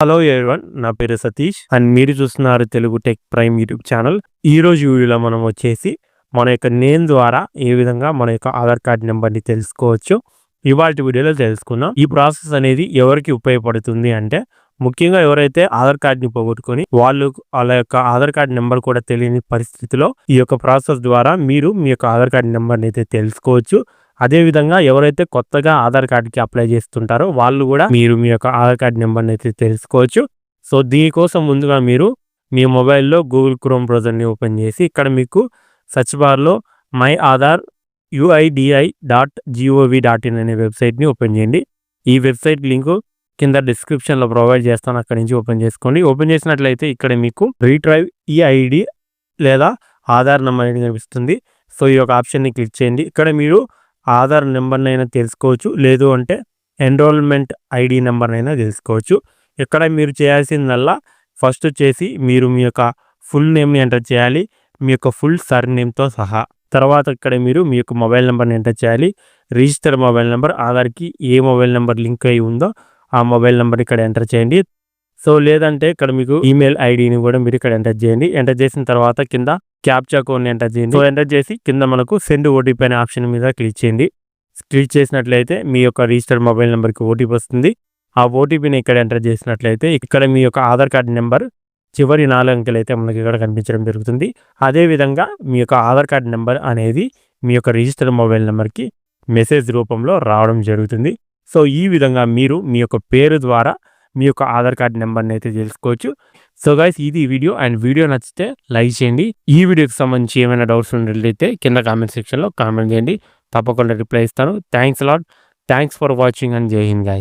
Hello everyone. నా పేరు Satish and మీరు చూస్తున్నారు Telugu tech prime YouTube channel. ఈరోజు వీడియోలో మనం వచ్చేసి మన యొక్క నేమ్ ద్వారా ఏ విధంగా మన యొక్క ఆధార్ కార్డ్ నెంబర్ని తెలుసుకోవచ్చు ఇవాళ వీడియోలో తెలుసుకుందాం. ఈ ప్రాసెస్ అనేది ఎవరికి ఉపయోగపడుతుంది అంటే ముఖ్యంగా ఎవరైతే ఆధార్ కార్డ్ని పోగొట్టుకొని వాళ్ళు వాళ్ళ యొక్క ఆధార్ కార్డ్ నెంబర్ కూడా తెలియని పరిస్థితిలో ఈ యొక్క ప్రాసెస్ ద్వారా మీరు మీ యొక్క ఆధార్ కార్డ్ నెంబర్ని అయితే తెలుసుకోవచ్చు. అదేవిధంగా ఎవరైతే కొత్తగా ఆధార్ కార్డ్కి అప్లై చేస్తుంటారో వాళ్ళు కూడా మీరు మీ యొక్క ఆధార్ కార్డ్ నెంబర్ని అయితే తెలుసుకోవచ్చు. సో దీనికోసం ముందుగా మీరు మీ మొబైల్లో గూగుల్ క్రోమ్ బ్రౌజర్ని ఓపెన్ చేసి ఇక్కడ మీకు సెర్చ్ బార్లో మై ఆధార్ UIDI.gov.in అనే వెబ్సైట్ని ఓపెన్ చేయండి. ఈ వెబ్సైట్ లింకు కింద డిస్క్రిప్షన్లో ప్రొవైడ్ చేస్తాను, అక్కడి నుంచి ఓపెన్ చేసుకోండి. ఓపెన్ చేసినట్లయితే ఇక్కడ మీకు రీట్రైవ్ ఈఐడి లేదా ఆధార్ నెంబర్ అనేది కనిపిస్తుంది. సో ఈ యొక్క ఆప్షన్ని క్లిక్ చేయండి. ఇక్కడ మీరు ఆధార్ నెంబర్ని అయినా తెలుసుకోవచ్చు, లేదు అంటే ఎన్రోల్మెంట్ ఐడి నెంబర్నైనా తెలుసుకోవచ్చు. ఇక్కడ మీరు చేయాల్సిందల్లా ఫస్ట్ వచ్చేసి మీరు మీ యొక్క ఫుల్ నేమ్ని ఎంటర్ చేయాలి, మీ యొక్క ఫుల్ సర్ నేమ్తో సహా. తర్వాత ఇక్కడ మీరు మీ యొక్క మొబైల్ నెంబర్ని ఎంటర్ చేయాలి. రిజిస్టర్ మొబైల్ నెంబర్, ఆధార్కి ఏ మొబైల్ నెంబర్ లింక్ అయి ఉందో ఆ మొబైల్ నెంబర్ ఇక్కడ ఎంటర్ చేయండి. సో లేదంటే ఇక్కడ మీకు ఈమెయిల్ ఐడిని కూడా మీరు ఇక్కడ ఎంటర్ చేయండి. ఎంటర్ చేసిన తర్వాత కింద క్యాప్చా కోడ్ని ఎంటర్ చేయండి. సో ఎంటర్ చేసి కింద మనకు సెండ్ ఓటీపీ అనే ఆప్షన్ మీద క్లిక్ చేయండి. క్లిక్ చేసినట్లయితే మీ యొక్క రిజిస్టర్డ్ మొబైల్ నెంబర్కి ఓటీపీ వస్తుంది. ఆ ఓటీపీని ఇక్కడ ఎంటర్ చేసినట్లయితే ఇక్కడ మీ యొక్క ఆధార్ కార్డ్ నెంబర్ చివరి 4 అంకెలు అయితే మనకి ఇక్కడ కనిపించడం జరుగుతుంది. అదేవిధంగా మీ యొక్క ఆధార్ కార్డ్ నెంబర్ అనేది మీ యొక్క రిజిస్టర్డ్ మొబైల్ నెంబర్కి మెసేజ్ రూపంలో రావడం జరుగుతుంది. సో ఈ విధంగా మీరు మీ యొక్క పేరు ద్వారా మీ యొక్క ఆధార్ కార్డ్ నెంబర్ని అయితే తెలుసుకోవచ్చు. సో గైస్, ఇది వీడియో అండ్ వీడియో నచ్చితే లైక్ చేయండి. ఈ వీడియోకి సంబంధించి ఏమైనా డౌట్స్ ఉన్నట్లయితే కింద కామెంట్ సెక్షన్లో కామెంట్ చేయండి, తప్పకుండా రిప్లై ఇస్తాను. Thanks lot, thanks for watching and జై హింద్ గైస్.